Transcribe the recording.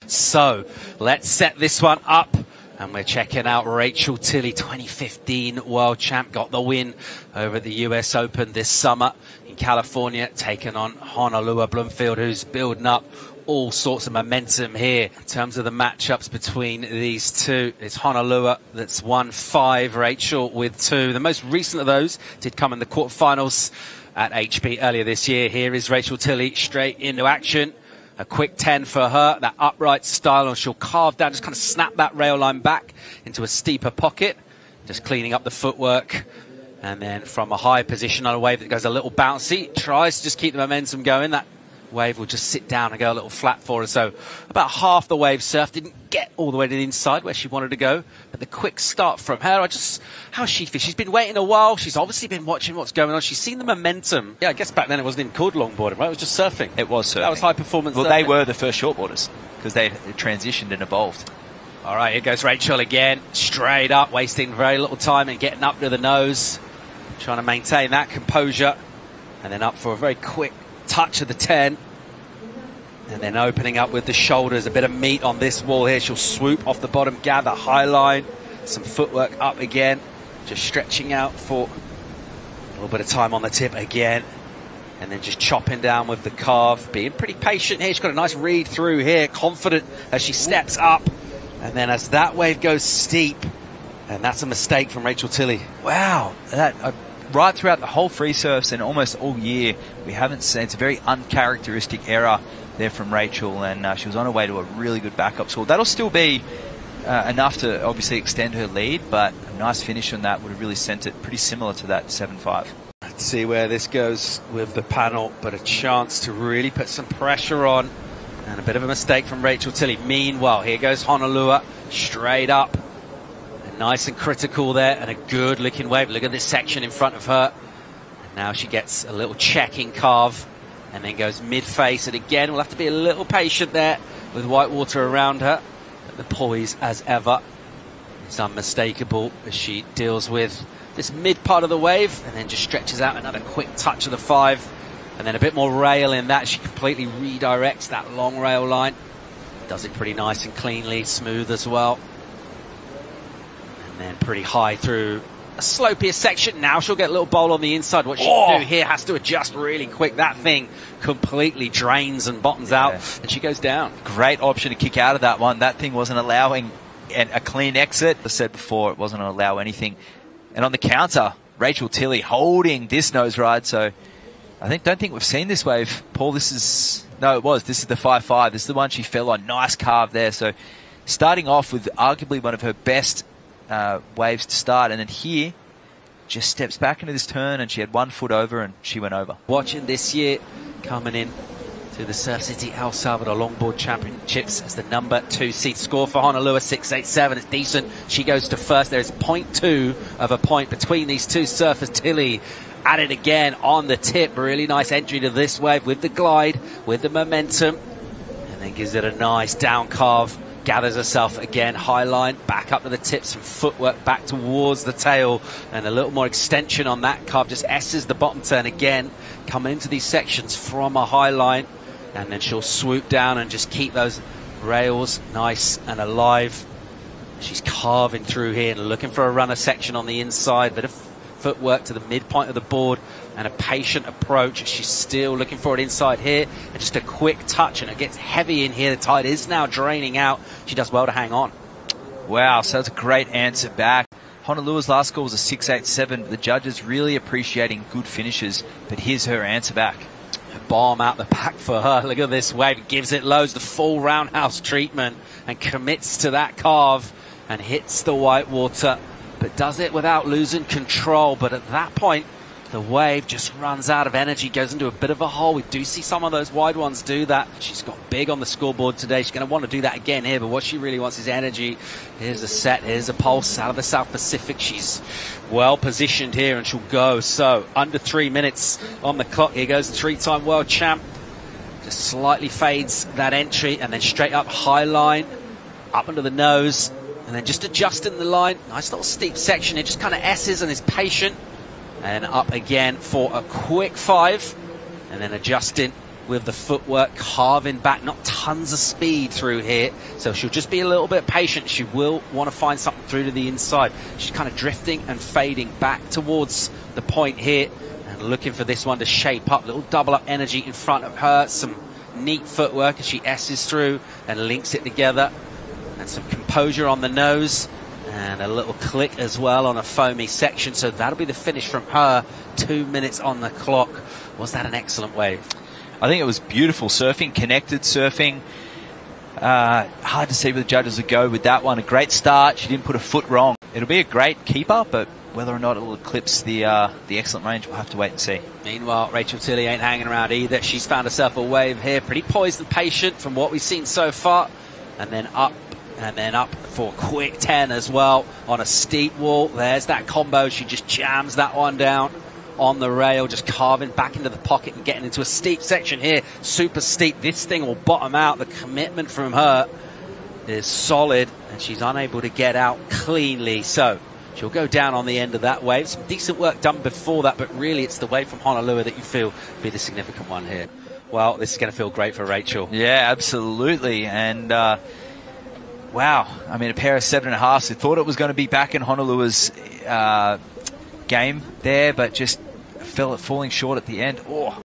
So let's set this one up. And we're checking out Rachael Tilley, 2015 world champ, got the win over the US Open this summer in California, taking on Honolua Blomfield, who's building up all sorts of momentum here. In terms of the matchups between these two, it's Honolua that's won 5, Rachael with 2. The most recent of those did come in the quarterfinals at HB earlier this year. Here is Rachael Tilley straight into action. A quick 10 for her, that upright style, and she'll carve down, just kind of snap that rail line back into a steeper pocket, just cleaning up the footwork. And then from a high position on a wave that goes a little bouncy, tries to just keep the momentum going. That wave will just sit down and go a little flat for her. So about half the wave surf, didn't get all the way to the inside where she wanted to go. But the quick start from her, how's she feel? She's been waiting a while. She's obviously been watching what's going on. She's seen the momentum. Yeah, I guess back then it wasn't even called longboarding, right? It was just surfing. It was surfing. That was high performance. Well, they were the first shortboarders because they transitioned and evolved. All right, here goes Rachael again. Straight up, wasting very little time and getting up to the nose. Trying to maintain that composure. And then up for a very quick touch of the 10. And then opening up with the shoulders, a bit of meat on this wall here. She'll swoop off the bottom, gather high line, some footwork up again, just stretching out for a little bit of time on the tip again. And then just chopping down with the carve, being pretty patient here. She's got a nice read through here, confident as she steps up. And then as that wave goes steep, and that's a mistake from Rachael Tilley. Wow, right throughout the whole free surfs and almost all year, we haven't seen, it's a very uncharacteristic error there from Rachael, and she was on her way to a really good backup score. That'll still be enough to obviously extend her lead, but a nice finish on that would have really sent it pretty similar to that 7-5. Let's see where this goes with the panel, but a chance to really put some pressure on, and a bit of a mistake from Rachael Tilley. Meanwhile, here goes Honolua, straight up, and nice and critical there, and a good looking wave. Look at this section in front of her, and now she gets a little checking carve, and then goes mid-face, and again we'll have to be a little patient there with white water around her. But the poise, as ever, is unmistakable as she deals with this mid part of the wave, and then just stretches out another quick touch of the 5, and then a bit more rail in that. She completely redirects that long rail line. Does it pretty nice and cleanly, smooth as well. And then pretty high through a slopier section. Now she'll get a little bowl on the inside. What she'll do here has to adjust really quick. That thing completely drains and bottoms out, and she goes down. Great option to kick out of that one. That thing wasn't allowing a clean exit. I said before, it wasn't going to allow anything. And on the counter, Rachael Tilley holding this nose ride. So I don't think we've seen this wave. Paul, this is the 5-5. This is the one she fell on. Nice carve there. So starting off with arguably one of her best waves to start, and then here just steps back into this turn, and she had 1 foot over and she went over. Watching this year, coming in to the Surf City El Salvador Longboard Championships as the number 2 seed. Score for Honolua 6.87. It's decent. She goes to first. There's 0.2 of a point between these two surfers. Tilley at it again on the tip. Really nice entry to this wave with the glide, with the momentum, and then gives it a nice down carve. Gathers herself again, high line, back up to the tip, some footwork back towards the tail, and a little more extension on that carve. Just S's the bottom turn again, coming into these sections from a high line, and then she'll swoop down and just keep those rails nice and alive. She's carving through here and looking for a runner section on the inside, bit of footwork to the midpoint of the board and a patient approach. She's still looking for it inside here, and just a quick touch, and it gets heavy in here. The tide is now draining out. She does well to hang on. Wow, so that's a great answer back. Honolua's last score was a 6.87. The judges really appreciating good finishes, but here's her answer back. A bomb out the back for her. Look at this wave. Gives it loads, the full roundhouse treatment, and commits to that carve and hits the white water, but does it without losing control. But at that point, the wave just runs out of energy, goes into a bit of a hole. We do see some of those wide ones do that. She's got big on the scoreboard today. She's going to want to do that again here, but what she really wants is energy. Here's a set, here's a pulse out of the South Pacific. She's well positioned here, and she'll go. So under 3 minutes on the clock. Here goes the 3-time world champ. Just slightly fades that entry, and then straight up high line, up under the nose, and then just adjusting the line. Nice little steep section here, just kind of S's and is patient. And up again for a quick 5, and then adjusting with the footwork, carving back, not tons of speed through here. So she'll just be a little bit patient. She will want to find something through to the inside. She's kind of drifting and fading back towards the point here and looking for this one to shape up. Little double up energy in front of her. Some neat footwork as she S's through and links it together. And some composure on the nose. And a little click as well on a foamy section. So that'll be the finish from her. 2 minutes on the clock. Was that an excellent wave? I think it was beautiful surfing, connected surfing. Hard to see where the judges would go with that one. A great start. She didn't put a foot wrong. It'll be a great keeper, but whether or not it will eclipse the excellent range, we'll have to wait and see. Meanwhile, Rachael Tilley ain't hanging around either. She's found herself a wave here. Pretty poised and patient from what we've seen so far. And then up for a quick 10 as well on a steep wall. There's that combo. She just jams that one down on the rail, just carving back into the pocket and getting into a steep section here. Super steep. This thing will bottom out. The commitment from her is solid, and she's unable to get out cleanly. So she'll go down on the end of that wave. Some decent work done before that, but really it's the wave from Honolua that you feel will be the significant one here. Well, this is going to feel great for Rachael. Yeah, absolutely. And wow, I mean, a pair of 7.5s. We thought it was going to be back in Honolua's game there, but just falling short at the end. Oh.